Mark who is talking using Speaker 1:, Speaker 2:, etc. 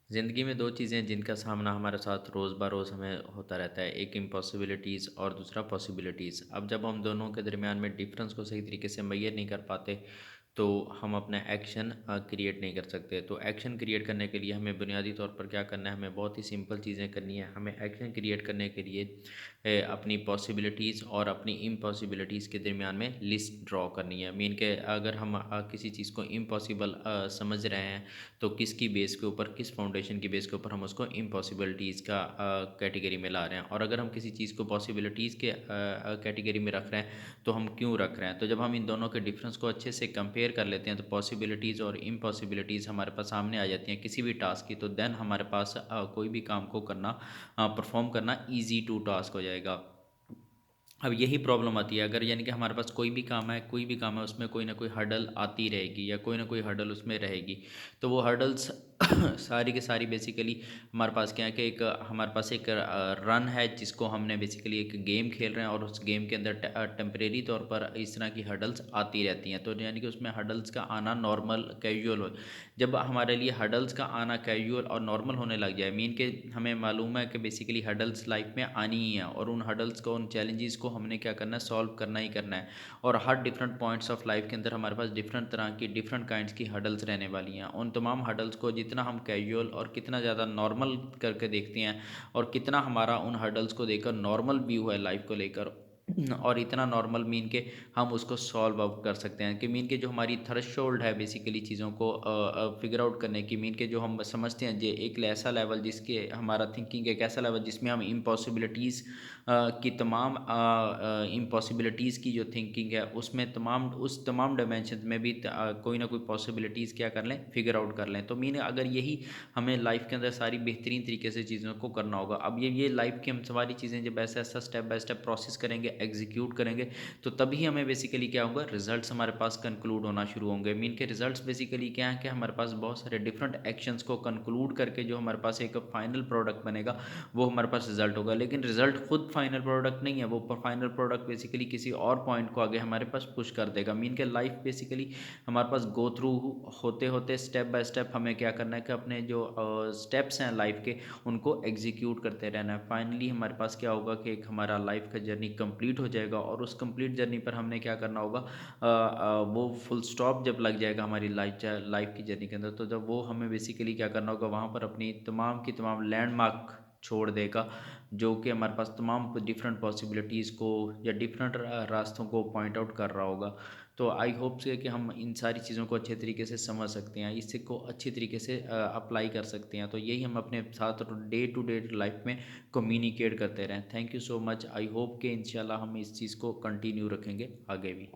Speaker 1: ज़िंदगी में 2 चीज़ें हैं जिनका सामना हमारे साथ रोज़ ब-रोज़ हमें होता रहता है, एक इम्पॉसिबिलिटीज़ और दूसरा पॉसिबिलिटीज़। अब जब हम दोनों के दरमियान में डिफ़रेंस को सही तरीके से मेज़र नहीं कर पाते, तो हम अपना एक्शन क्रिएट नहीं कर सकते। तो एक्शन क्रिएट करने के लिए हमें बुनियादी तौर पर क्या करना है, हमें बहुत ही सिंपल चीज़ें करनी है। हमें एक्शन क्रिएट करने के लिए अपनी पॉसिबिलिटीज़ और अपनी इम्पॉसिबिलिटीज़ के दरमियान में लिस्ट ड्रॉ करनी है। मीन के अगर हम किसी चीज़ को इम्पॉसिबल समझ रहे हैं, तो किसकी बेस के ऊपर, किस फाउंडेशन की बेस के ऊपर हम उसको इम्पॉसिबिलिटीज़ का कैटेगरी में ला रहे हैं, और अगर हम किसी चीज़ को पॉसिबिलिटीज़ के कैटेगरी में रख रहे हैं, तो हम क्यों रख रहे हैं। तो जब हम इन दोनों के डिफरेंस को अच्छे से कंपेयर कर लेते हैं, तो पॉसिबिलिटीज़ और इम्पॉसिबिलिटीज़ हमारे पास सामने आ जाती हैं किसी भी टास्क की, तो देन हमारे पास कोई भी काम को करना, परफॉर्म करना ईजी टू टास्क हो जाएगा। अब यही प्रॉब्लम आती है, अगर यानी कि हमारे पास कोई भी काम है, उसमें कोई ना कोई हर्डल आती रहेगी या कोई ना कोई हर्डल उसमें रहेगी, तो वो हर्डल्स सारी की सारी बेसिकली हमारे पास क्या है कि एक हमारे पास एक रन है जिसको हमने बेसिकली एक गेम खेल रहे हैं, और उस गेम के अंदर टेम्परेरी तौर पर इस तरह की हर्डल्स आती रहती हैं, तो यानी कि उसमें हर्डल्स का आना नॉर्मल कैजुअल हो। जब हमारे लिए हर्डल्स का आना कैजुअल और नॉर्मल होने लग जाए, मीन के हमें मालूम है कि बेसिकली हर्डल्स लाइफ में आनी ही है, और उन हर्डल्स को, उन चैलेंजेस को हमने क्या करना है, सॉल्व करना ही करना है। और हर डिफरेंट पॉइंट्स ऑफ लाइफ के अंदर हमारे पास डिफरेंट तरह की, डिफरेंट काइंड्स की हर्डल्स रहने वाली हैं। उन तमाम हर्डल्स को जितना हम कैजुअल और कितना ज़्यादा नॉर्मल करके देखते हैं, और कितना हमारा उन हर्डल्स को देखकर नॉर्मल व्यू है लाइफ को लेकर, और इतना नॉर्मल मीन के हम उसको सॉल्व आउट कर सकते हैं, कि मीन के जो हमारी थ्रेशोल्ड है बेसिकली चीज़ों को फिगर आउट करने की, मीन के जो हम समझते हैं, जे एक ऐसा लेवल जिसके हमारा थिंकिंग एक ऐसा लेवल जिसमें हम इम्पॉसिबिलिटीज़ की तमाम इम्पॉसिबिलिटीज़ की जो थिंकिंग है, उसमें तमाम डायमेंशन में भी कोई ना कोई पॉसिबिलिटीज़ क्या कर लें, फिगर आउट कर लें। तो मीन अगर यही हमें लाइफ के अंदर सारी बेहतरीन तरीके से चीज़ों को करना होगा। अब ये लाइफ की हम सारी चीज़ें जब ऐसा ऐसा स्टेप बाय स्टेप प्रोसेस करेंगे, एग्जीक्यूट करेंगे, तो तभी हमें बेसिकली क्या होगा, रिजल्ट्स हमारे पास कंक्लूड होना शुरू होंगे। मीन के रिजल्ट्स बेसिकली क्या है कि हमारे पास बहुत सारे डिफरेंट एक्शंस को कंक्लूड करके जो हमारे पास एक फाइनल प्रोडक्ट बनेगा, वो हमारे पास रिजल्ट होगा। लेकिन रिजल्ट खुद फाइनल प्रोडक्ट नहीं है, वो फाइनल प्रोडक्ट बेसिकली किसी और पॉइंट को आगे हमारे पास पुश कर देगा। मीन के लाइफ बेसिकली हमारे पास गो थ्रू होते होते स्टेप बाय स्टेप हमें क्या करना है कि अपने जो स्टेप्स हैं लाइफ के, उनको एग्जीक्यूट करते रहना है। फाइनली हमारे पास क्या होगा कि एक हमारा लाइफ का जर्नी कंप्लीट हो जाएगा, और उस कंप्लीट जर्नी पर हमने क्या करना होगा, वो फुल स्टॉप जब लग जाएगा हमारी लाइफ की जर्नी के अंदर, तो जब वो हमें बेसिकली क्या करना होगा, वहाँ पर अपनी तमाम की तमाम लैंडमार्क छोड़ देगा, जो कि हमारे पास तमाम डिफरेंट पॉसिबिलिटीज़ को या डिफरेंट रास्तों को पॉइंट आउट कर रहा होगा। तो आई होप से कि हम इन सारी चीज़ों को अच्छे तरीके से समझ सकते हैं, इससे को अच्छी तरीके से अप्लाई कर सकते हैं। तो यही हम अपने साथ डे टू डे लाइफ में कम्युनिकेट करते रहें। Thank you so much. I hope कि इंशाल्लाह हम इस चीज़ को कंटिन्यू रखेंगे आगे भी।